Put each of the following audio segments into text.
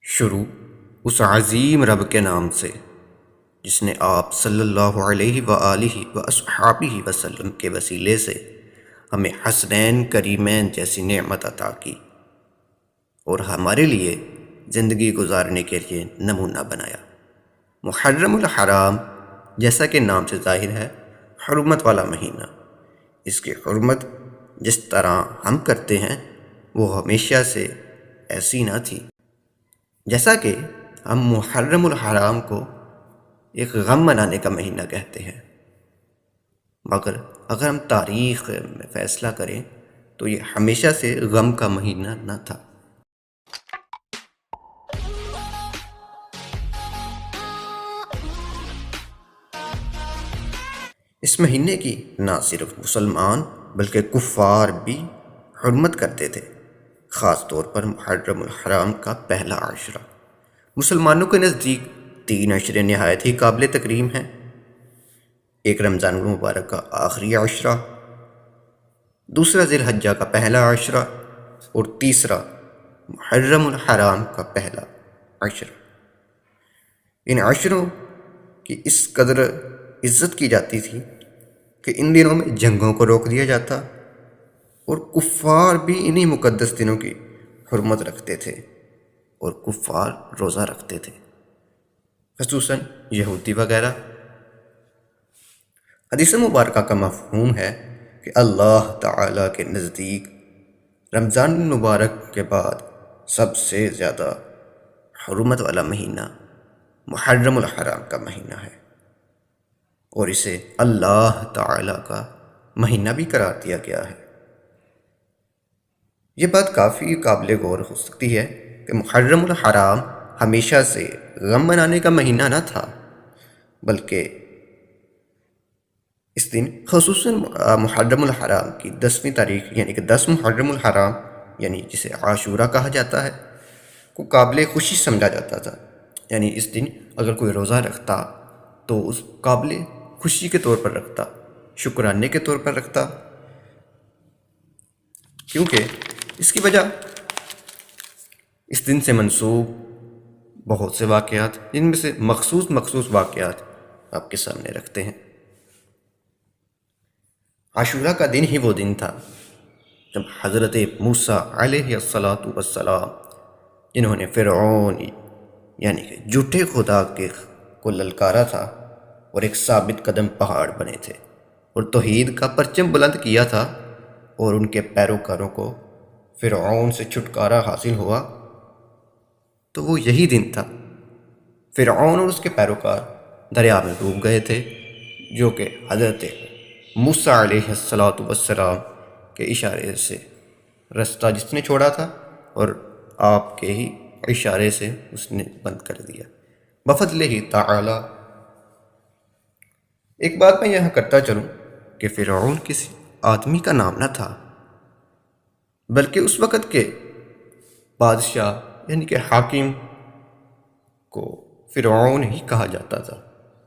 شروع اس عظیم رب کے نام سے جس نے آپ صلی اللہ علیہ وآلہ واصحابہ وسلم کے وسیلے سے ہمیں حسنین کریمین جیسی نعمت عطا کی اور ہمارے لیے زندگی گزارنے کے لیے نمونہ بنایا۔ محرم الحرام جیسا کہ نام سے ظاہر ہے، حرمت والا مہینہ۔ اس کی حرمت جس طرح ہم کرتے ہیں وہ ہمیشہ سے ایسی نہ تھی۔ جیسا کہ ہم محرم الحرام کو ایک غم منانے کا مہینہ کہتے ہیں، مگر اگر ہم تاریخ میں فیصلہ کریں تو یہ ہمیشہ سے غم کا مہینہ نہ تھا۔ اس مہینے کی نہ صرف مسلمان بلکہ کفار بھی حرمت کرتے تھے، خاص طور پر محرم الحرام کا پہلا عشرہ۔ مسلمانوں کے نزدیک 3 عشرے نہایت ہی قابل تکریم ہیں۔ ایک رمضان المبارک کا آخری عشرہ، دوسرا ذی الحجہ کا پہلا عشرہ اور تیسرا محرم الحرام کا پہلا عشرہ۔ ان عشروں کی اس قدر عزت کی جاتی تھی کہ ان دنوں میں جنگوں کو روک دیا جاتا اور کفار بھی انہی مقدس دنوں کی حرمت رکھتے تھے اور کفار روزہ رکھتے تھے، خصوصاً یہودی وغیرہ۔ حدیث مبارکہ کا مفہوم ہے کہ اللہ تعالیٰ کے نزدیک رمضان المبارک کے بعد سب سے زیادہ حرمت والا مہینہ محرم الحرام کا مہینہ ہے، اور اسے اللہ تعالیٰ کا مہینہ بھی قرار دیا گیا ہے۔ یہ بات کافی قابل غور ہو سکتی ہے کہ محرم الحرام ہمیشہ سے غم منانے کا مہینہ نہ تھا، بلکہ اس دن خصوصاً محرم الحرام کی 10ویں تاریخ یعنی کہ 10 محرم الحرام یعنی جسے عاشورہ کہا جاتا ہے کو قابل خوشی سمجھا جاتا تھا۔ یعنی اس دن اگر کوئی روزہ رکھتا تو اس قابل خوشی کے طور پر رکھتا، شکرانے کے طور پر رکھتا، کیونکہ اس کی وجہ اس دن سے منسوب بہت سے واقعات، جن میں سے مخصوص واقعات آپ کے سامنے رکھتے ہیں۔ عاشورہ کا دن ہی وہ دن تھا جب حضرت موسیٰ علیہ السلام جنہوں نے فرعون یعنی کہ جھوٹے خدا کو للکارا تھا اور ایک ثابت قدم پہاڑ بنے تھے اور توحید کا پرچم بلند کیا تھا، اور ان کے پیروکاروں کو فرعون سے چھٹکارا حاصل ہوا، تو وہ یہی دن تھا۔ فرعون اور اس کے پیروکار دریا میں ڈوب گئے تھے، جو کہ حضرت موسیٰ علیہ السلام کے اشارے سے رستہ جس نے چھوڑا تھا اور آپ کے ہی اشارے سے اس نے بند کر دیا بفضلہ تعالی۔ ایک بات میں یہاں کرتا چلوں کہ فرعون کسی آدمی کا نام نہ تھا، بلکہ اس وقت کے بادشاہ یعنی کہ حاکم کو فرعون ہی کہا جاتا تھا۔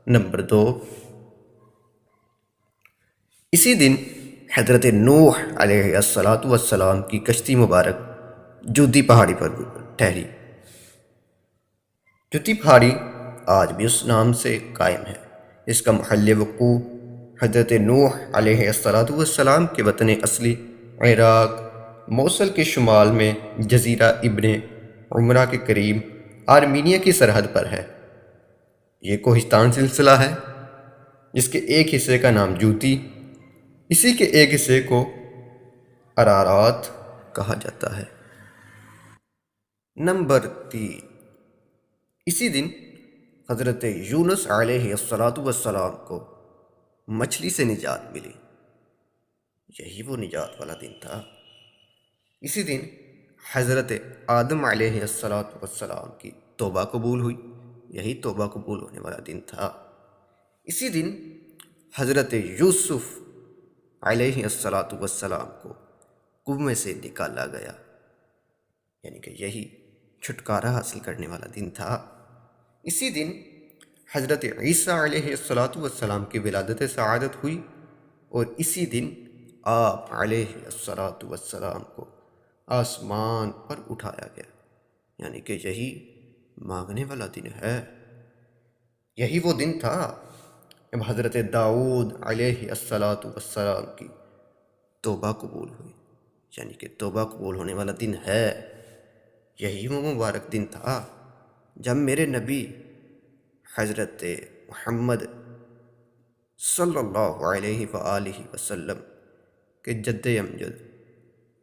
نمبر 2، اسی دن حضرت نوح علیہ السلام کی کشتی مبارک جودی پہاڑی پر ٹھہری۔ جودی پہاڑی آج بھی اس نام سے قائم ہے۔ اس کا محل وقوع حضرت نوح علیہ السلام کے وطن اصلی عراق، موصل کے شمال میں جزیرہ ابن عمرہ کے قریب آرمینیا کی سرحد پر ہے۔ یہ کوہستان سلسلہ ہے جس کے ایک حصے کا نام جوتی، اسی کے ایک حصے کو ارارات کہا جاتا ہے۔ نمبر 3، اسی دن حضرت یونس علیہ السلام کو مچھلی سے نجات ملی۔ یہی وہ نجات والا دن تھا۔ اسی دن حضرت آدم علیہ السلام کی توبہ قبول ہوئی۔ یہی توبہ قبول ہونے والا دن تھا۔ اسی دن حضرت یوسف علیہ السلام کو کنویں سے نکالا گیا، یعنی کہ یہی چھٹکارا حاصل کرنے والا دن تھا۔ اسی دن حضرت عیسیٰ علیہ السلام کی ولادت سعادت ہوئی، اور اسی دن آپ علیہ السلام کو آسمان پر اٹھایا گیا، یعنی کہ یہی مانگنے والا دن ہے۔ یہی وہ دن تھا جب حضرت داؤد علیہ السلام کی توبہ قبول ہوئی، یعنی کہ توبہ قبول ہونے والا دن ہے۔ یہی وہ مبارک دن تھا جب میرے نبی حضرت محمد صلی اللہ علیہ وآلہ وسلم کے جد امجد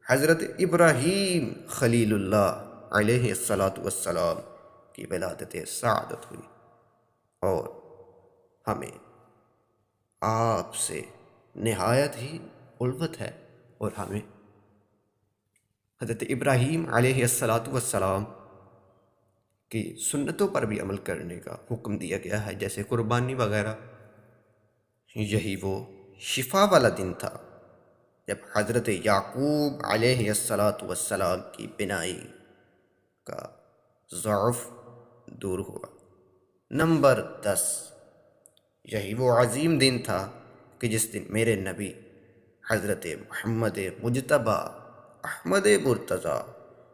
حضرت ابراہیم خلیل اللہ علیہ السلام کی ولادت سعادت ہوئی، اور ہمیں آپ سے نہایت ہی الفت ہے، اور ہمیں حضرت ابراہیم علیہ السلام کی سنتوں پر بھی عمل کرنے کا حکم دیا گیا ہے، جیسے قربانی وغیرہ۔ یہی وہ شفا والا دن تھا جب حضرت یعقوب علیہ السلام کی بینائی کا ضعف دور ہوا۔ نمبر 10، یہی وہ عظیم دن تھا کہ جس دن میرے نبی حضرت محمد مجتبی احمد مرتضیٰ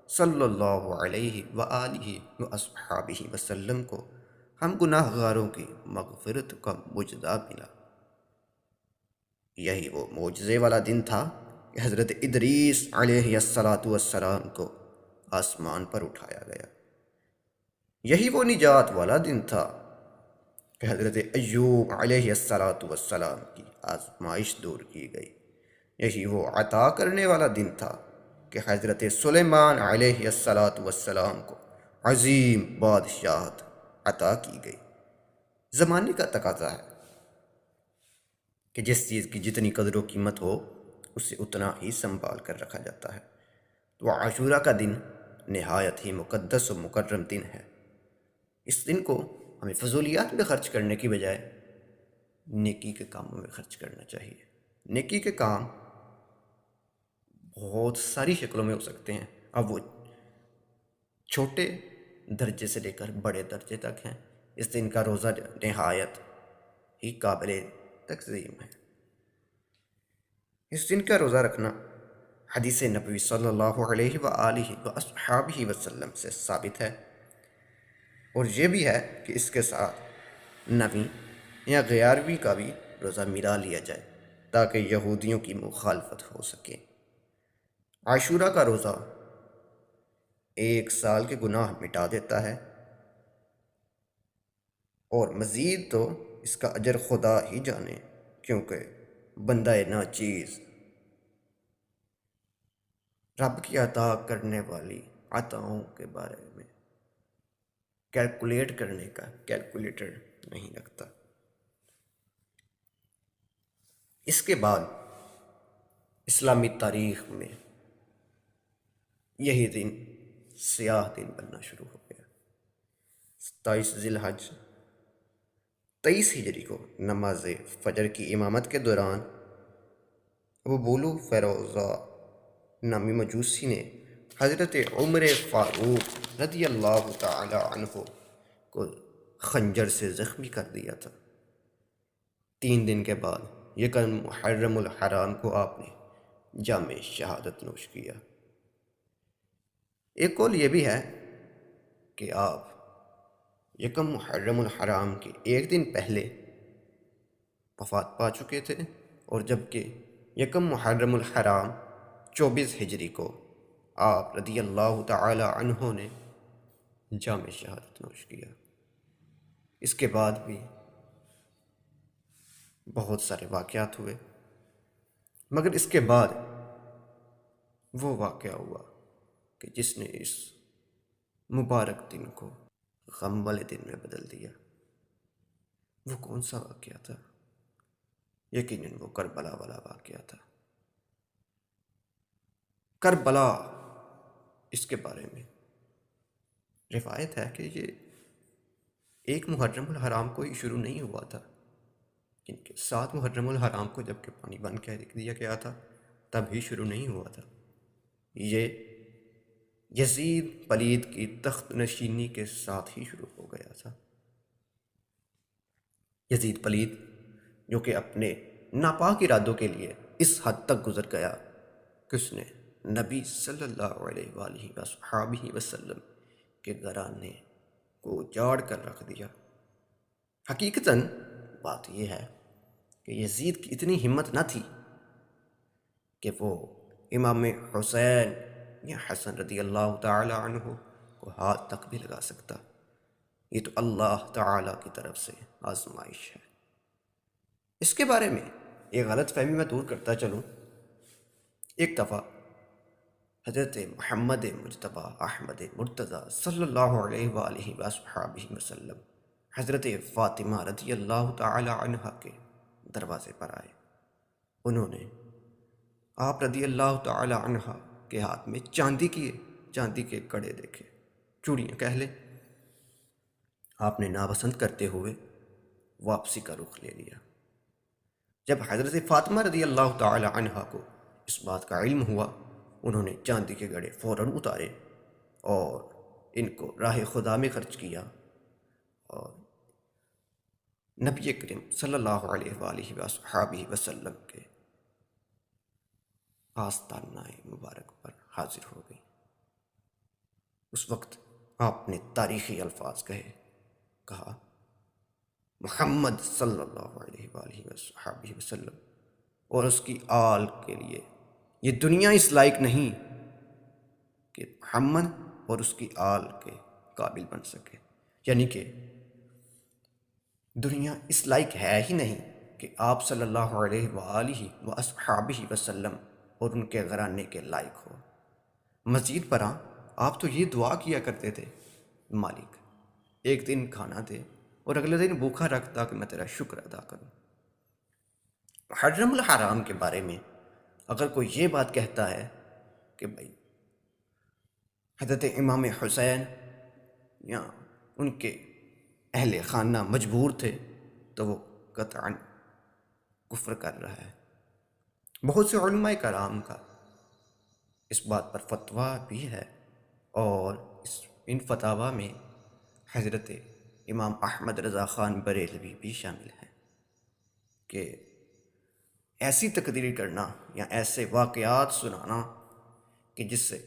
صلی اللہ علیہ وآلہ واصحابہ وسلم کو ہم گناہ گاروں کی مغفرت کا مجدہ ملا۔ یہی وہ معجزے والا دن تھا کہ حضرت ادریس علیہ السلام کو آسمان پر اٹھایا گیا۔ یہی وہ نجات والا دن تھا کہ حضرت ایوب علیہ السلام کی آزمائش دور کی گئی۔ یہی وہ عطا کرنے والا دن تھا کہ حضرت سلیمان علیہ السلام کو عظیم بادشاہت عطا کی گئی۔ زمانے کا تقاضا ہے کہ جس چیز کی جتنی قدر و قیمت ہو اسے اتنا ہی سنبھال کر رکھا جاتا ہے۔ تو عاشورہ کا دن نہایت ہی مقدس و مکرم دن ہے۔ اس دن کو ہمیں فضولیات میں خرچ کرنے کی بجائے نیکی کے کاموں میں خرچ کرنا چاہیے۔ نیکی کے کام بہت ساری شکلوں میں ہو سکتے ہیں، اب وہ چھوٹے درجے سے لے کر بڑے درجے تک ہیں۔ اس دن کا روزہ نہایت ہی قابل تقسیم ہے۔ اس دن کا روزہ رکھنا حدیث نبوی صلی اللہ علیہ وآلہ واصحابہ وسلم سے ثابت ہے، اور یہ بھی ہے کہ اس کے ساتھ 9ویں یا 11ویں کا بھی روزہ ملا لیا جائے تاکہ یہودیوں کی مخالفت ہو سکے۔ عاشورہ کا روزہ 1 سال کے گناہ مٹا دیتا ہے، اور مزید تو اس کا اجر خدا ہی جانے، کیونکہ بندہ ناچیز رب کی عطا کرنے والی عطاؤں کے بارے میں کیلکولیٹ کرنے کا کیلکولیٹر نہیں رکھتا۔ اس کے بعد اسلامی تاریخ میں یہی دن سیاہ دن بننا شروع ہو گیا۔ 27 ذی الحج 23 ہجری کو نماز فجر کی امامت کے دوران ابو بولو فیروزہ نامی مجوسی نے حضرت عمر فاروق رضی اللہ تعالی عنہ کو خنجر سے زخمی کر دیا تھا۔ 3 دن کے بعد یکم محرم الحرام کو آپ نے جام شہادت نوش کیا۔ ایک قول یہ بھی ہے کہ آپ یکم محرم الحرام کے 1 دن پہلے وفات پا چکے تھے، اور جبکہ یکم محرم الحرام 24 ہجری کو آپ رضی اللہ تعالی عنہ نے جام شہادت نوش کیا۔ اس کے بعد بھی بہت سارے واقعات ہوئے، مگر اس کے بعد وہ واقعہ ہوا کہ جس نے اس مبارک دن کو غم والے دن میں بدل دیا۔ وہ کون سا واقعہ تھا؟ یقیناً وہ کربلا والا واقعہ تھا۔ کربلا، اس کے بارے میں روایت ہے کہ یہ 1 محرم الحرام کو ہی شروع نہیں ہوا تھا، کیونکہ 7 محرم الحرام کو جب کہ پانی بند کہہ دیا گیا تھا تب ہی شروع نہیں ہوا تھا۔ یہ یزید پلید کی تخت نشینی کے ساتھ ہی شروع ہو گیا تھا۔ یزید پلید جو کہ اپنے ناپاک ارادوں کے لیے اس حد تک گزر گیا کہ اس نے نبی صلی اللہ علیہ وآلہ وصحابہ وسلم کے گھرانے کو اجاڑ کر رکھ دیا۔ حقیقتاً بات یہ ہے کہ یزید کی اتنی ہمت نہ تھی کہ وہ امام حسین یا حسن رضی اللہ تعالی عنہ کو ہاتھ تک بھی لگا سکتا۔ یہ تو اللہ تعالی کی طرف سے آزمائش ہے۔ اس کے بارے میں ایک غلط فہمی میں دور کرتا چلوں۔ ایک دفعہ حضرت محمد مجتبی احمد مرتضیٰ صلی اللہ علیہ وآلہ وصحبہ وسلم حضرت فاطمہ رضی اللہ تعالی عنہ کے دروازے پر آئے۔ انہوں نے آپ رضی اللہ تعالی عنہ کے ہاتھ میں چاندی کے کڑے دیکھے، چوڑیاں کہہ لیں۔ آپ نے ناپسند کرتے ہوئے واپسی کا رخ لے لیا۔ جب حضرت فاطمہ رضی اللہ تعالی عنہ کو اس بات کا علم ہوا، انہوں نے چاندی کے گڑے فوراً اتارے اور ان کو راہ خدا میں خرچ کیا اور نبی کریم صلی اللہ علیہ وآلہ وصحبہ وسلم کے آستانہ مبارک پر حاضر ہو گئی۔ اس وقت آپ نے تاریخی الفاظ کہا محمد صلی اللہ علیہ وآلہ وصحبہ وسلم اور اس کی آل کے لیے یہ دنیا اس لائق نہیں کہ محمد اور اس کی آل کے قابل بن سکے، یعنی کہ دنیا اس لائق ہے ہی نہیں کہ آپ صلی اللہ علیہ وآلہ وصحبہ وسلم اور ان کے گھرانے کے لائق ہو۔ مزید برآں آپ تو یہ دعا کیا کرتے تھے، مالک ایک دن کھانا دے اور اگلے دن بھوکا رکھ تاکہ میں تیرا شکر ادا کروں۔ محرم الحرام کے بارے میں اگر کوئی یہ بات کہتا ہے کہ بھائی حضرت امام حسین یا ان کے اہل خانہ مجبور تھے، تو وہ قطعاً کفر کر رہا ہے۔ بہت سے علماء کرام کا اس بات پر فتویٰ بھی ہے، اور ان فتاویٰ میں حضرت امام احمد رضا خان بریلوی بھی شامل ہیں کہ ایسی تقریر کرنا یا ایسے واقعات سنانا کہ جس سے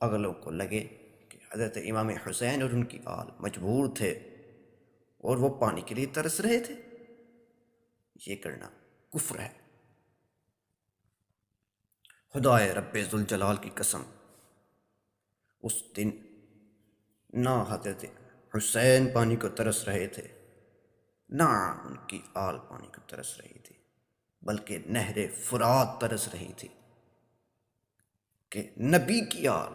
اگلوں کو لگے کہ حضرت امام حسین اور ان کی آل مجبور تھے اور وہ پانی کے لیے ترس رہے تھے، یہ کرنا کفر ہے۔ خدائے رب ذوالجلال کی قسم، اس دن نہ حضرت حسین پانی کو ترس رہے تھے، نہ ان کی آل پانی کو ترس رہی تھی، بلکہ نہر فرات ترس رہی تھی کہ نبی کی آل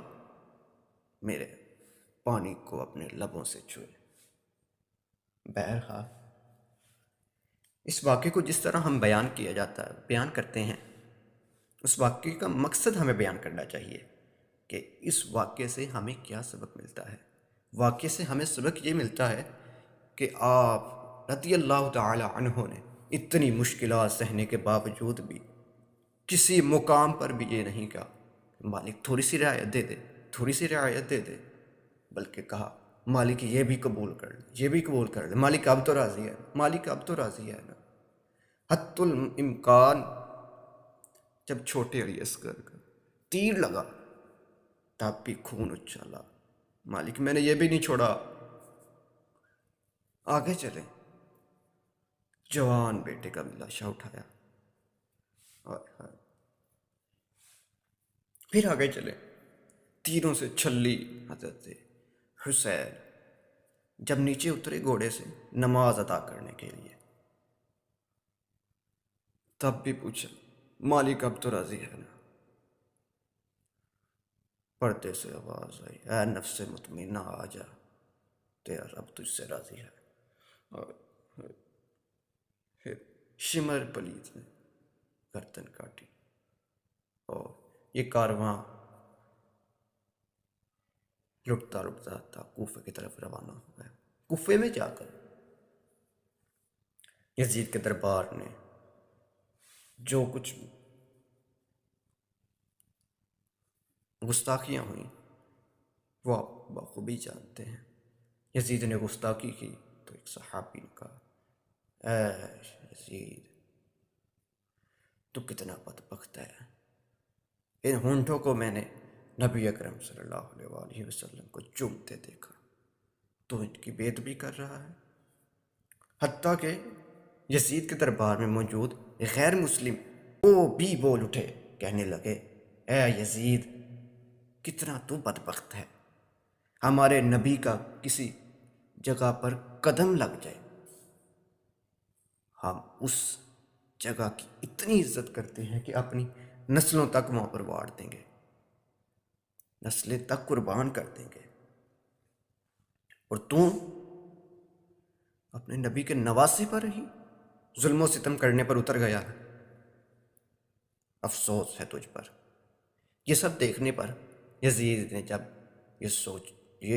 میرے پانی کو اپنے لبوں سے چھوئے۔ بہرحال اس واقعے کو جس طرح ہم بیان کرتے ہیں، اس واقعے کا مقصد ہمیں بیان کرنا چاہیے کہ اس واقعے سے ہمیں کیا سبق ملتا ہے۔ واقعے سے ہمیں سبق یہ ملتا ہے کہ آپ رضی اللہ تعالی عنہ نے اتنی مشکلات سہنے کے باوجود بھی کسی مقام پر بھی یہ نہیں کہا مالک تھوڑی سی رعایت دے دے، بلکہ کہا مالک یہ بھی قبول کر لے، مالک اب تو راضی ہے نا۔ حتی الامکان جب چھوٹے علی اصغر کا تیر لگا تب بھی خون اچھالا، مالک میں نے یہ بھی نہیں چھوڑا، آگے چلیں۔ جوان بیٹے کا بھی لاشا اٹھایا، پھر آگے چلیں، تیروں سے چھلی حضرت حسین جب نیچے اترے گھوڑے سے نماز ادا کرنے کے لیے، تب بھی پوچھا مالک اب تو راضی ہے نا۔ پردے سے آواز آئی، اے نفس مطمئنہ آ جا، تیرا رب تجھ سے راضی ہے۔ اور پھر شمر پلیت نے گردن کاٹی اور یہ کارواں رکتا تھا کوفے کی طرف روانہ ہو گیا۔ کوفے میں جا کر یزید کے دربار نے جو کچھ گستاخیاں ہوئیں وہ آپ بخوبی جانتے ہیں۔ یزید نے گستاخی کی تو ایک صحابی نے کہا، اے یزید تو کتنا بدبخت ہے، ان ہونٹوں کو میں نے نبی اکرم صلی اللہ علیہ وآلہ وسلم کو چومتے دیکھا، تو ان کی بے ادبی کر رہا ہے۔ حتیٰ کہ یزید کے دربار میں موجود غیر مسلم وہ بھی بول اٹھے، کہنے لگے اے یزید، کتنا تو بدبخت ہے، ہمارے نبی کا کسی جگہ پر قدم لگ جائے، ہم اس جگہ کی اتنی عزت کرتے ہیں کہ اپنی نسلوں تک وہاں پر واڑ دیں گے، نسلیں تک قربان کر دیں گے، اور تم اپنے نبی کے نواسے پر ہی ظلم و ستم کرنے پر اتر گیا ہے۔ افسوس ہے تجھ پر۔ یہ سب دیکھنے پر یزید نے جب یہ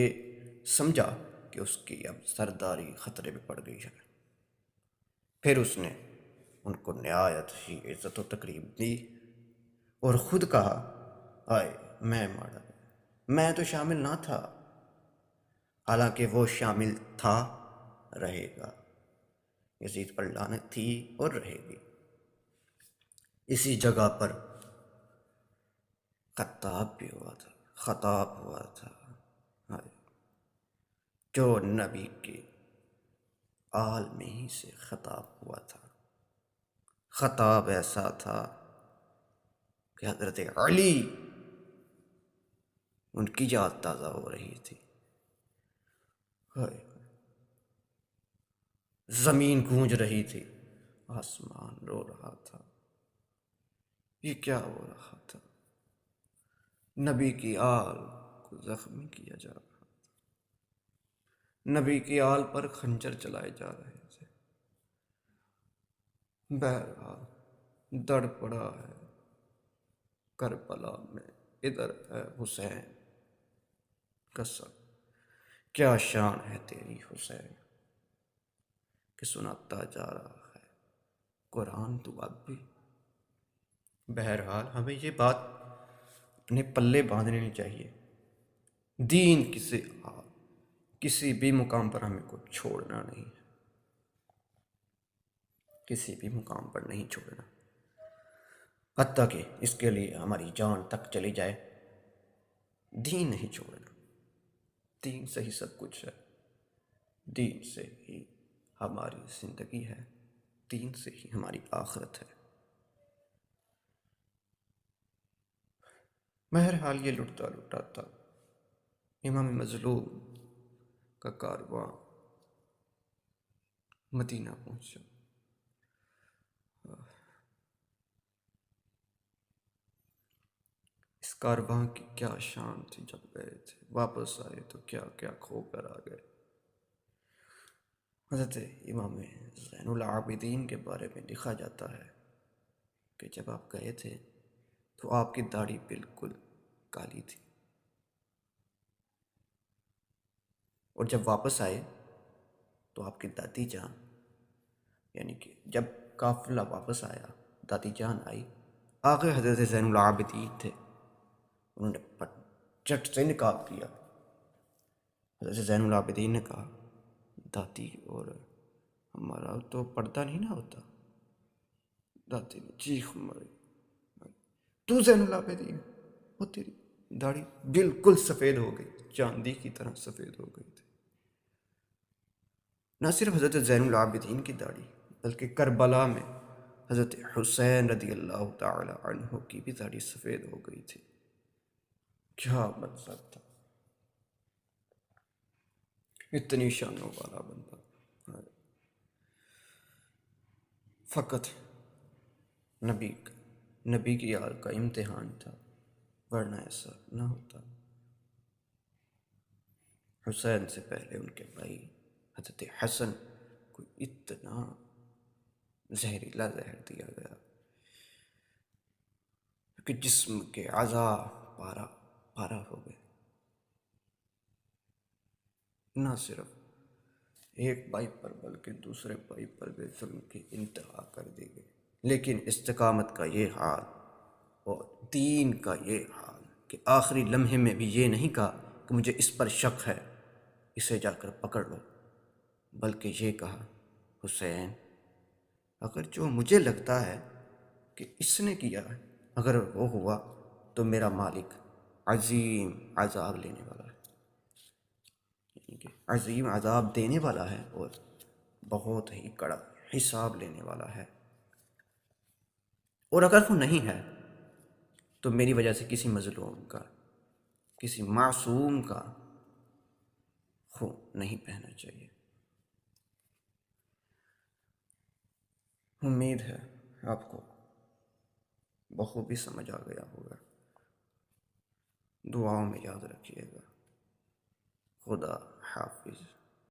سمجھا کہ اس کی اب سرداری خطرے میں پڑ گئی ہے، پھر اس نے ان کو نہایت ہی عزت و تقریب دی اور خود کہا آئے میں ماڑا، میں تو شامل نہ تھا، حالانکہ وہ شامل تھا، رہے گا، یزید پر لعنت تھی اور رہے گی۔ اسی جگہ پر خطاب بھی ہوا تھا، خطاب ہوا تھا، جو نبی کے آل میں ہی سے خطاب ہوا تھا۔ خطاب ایسا تھا کہ حضرت علی ان کی یاد تازہ ہو رہی تھی، زمین گونج رہی تھی، آسمان رو رہا تھا، یہ کیا ہو رہا تھا؟ نبی کی آل کو زخمی کیا جا رہا تھا، نبی کی آل پر خنجر چلائے جا رہے تھے۔ بہرحال دڑ پڑا ہے کربلا میں، ادھر ہے حسین کا سب، کیا شان ہے تیری حسین، کہ سناتا جا رہا ہے قرآن تو اب بھی۔ بہرحال ہمیں یہ بات اپنے پلے باندھنی چاہیے، دین کسی بھی مقام پر ہمیں کو چھوڑنا نہیں ہے، کسی بھی مقام پر نہیں چھوڑنا، حتیٰ کہ اس کے لیے ہماری جان تک چلی جائے، دین نہیں چھوڑنا۔ دین سے ہی سب کچھ ہے، دین سے ہی ہماری زندگی ہے، دین سے ہی ہماری آخرت ہے۔ بہرحال یہ لٹتا لٹاتا امام مظلوم کا کارواں مدینہ پہنچا۔ اس کارواں کی کیا شان تھی، جب گئے تھے واپس آئے تو کیا کیا کھو کر آ گئے۔ حضرت امام زین العابدین کے بارے میں لکھا جاتا ہے کہ جب آپ گئے تھے تو آپ کی داڑھی بالکل کالی تھی، اور جب واپس آئے تو آپ کی دادی جان، یعنی کہ جب قافلہ واپس آیا، دادی جان آئی، آگے حضرت زین العابدین تھے، انہوں نے جٹ سے نکال دیا۔ حضرت زین العابدین نے کہا دادی، اور ہمارا تو پردہ نہیں نہ ہوتا۔ دادی نے چیخ ماری، تو زین العابدین، وہ تیری داڑھی بالکل سفید ہو گئی، چاندی کی طرح سفید ہو گئی تھی۔ نہ صرف حضرت زین العابدین کی داڑھی، بلکہ کربلا میں حضرت حسین رضی اللہ تعالی عنہ کی بھی داڑھی سفید ہو گئی تھی۔ کیا منظر تھا، اتنی شانوں والا بندہ، فقط نبی کی آل کا امتحان تھا، ورنہ ایسا نہ ہوتا۔ حسین سے پہلے ان کے بھائی حضرت حسن کو اتنا زہریلا زہر دیا گیا کہ جسم کے اعضاء پارا ہو گئے۔ نہ صرف ایک بھائی پر بلکہ دوسرے بھائی پر بھی ظلم کی انتہا کر دی گئی، لیکن استقامت کا یہ حال اور دین کا یہ حال کہ آخری لمحے میں بھی یہ نہیں کہا کہ مجھے اس پر شک ہے، اسے جا کر پکڑ لو، بلکہ یہ کہا حسین، اگر جو مجھے لگتا ہے کہ اس نے کیا ہے، اگر وہ ہوا تو میرا مالک عظیم عذاب لینے والا ہے، کہ عظیم عذاب دینے والا ہے اور بہت ہی کڑا حساب لینے والا ہے۔ اور اگر وہ نہیں ہے تو میری وجہ سے کسی مظلوم کا، کسی معصوم کا خون نہیں بہنا چاہیے۔ امید ہے آپ کو بخوبی سمجھ آ گیا ہوگا۔ دعاؤں میں یاد رکھیے گا۔ خدا حافظ۔